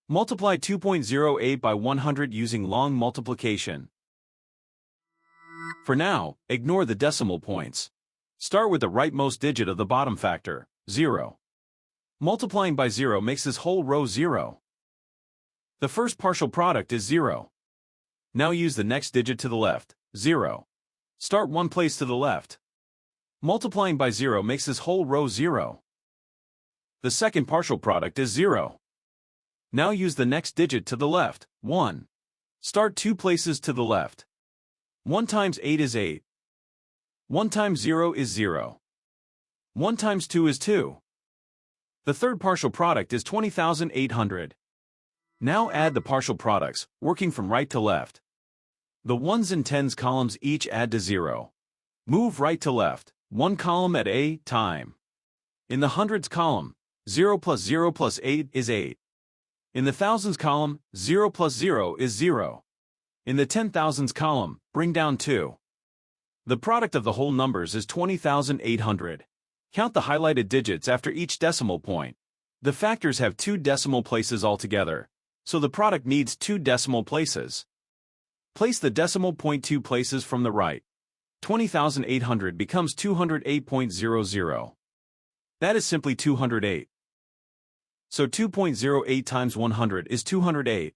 Multiply 2.08 by 100 using long multiplication. For now, ignore the decimal points. Start with the rightmost digit of the bottom factor, 0. Multiplying by 0 makes this whole row 0. The first partial product is 0. Now use the next digit to the left, 0. Start one place to the left. Multiplying by 0 makes this whole row 0. The second partial product is 0. Now use the next digit to the left, 1. Start two places to the left. 1 times 8 is 8. 1 times 0 is 0. 1 times 2 is 2. The third partial product is 20,800. Now add the partial products, working from right to left. The ones and tens columns each add to 0. Move right to left, one column at a time. In the hundreds column, 0 plus 8 is 8. In the thousands column, 0 plus 0 is 0. In the 10,000s column, bring down 2. The product of the whole numbers is 20,800. Count the highlighted digits after each decimal point. The factors have 2 decimal places altogether, so the product needs 2 decimal places. Place the decimal point 2 places from the right. 20,800 becomes 208.00. That is simply 208. So 2.08 times 100 is 208.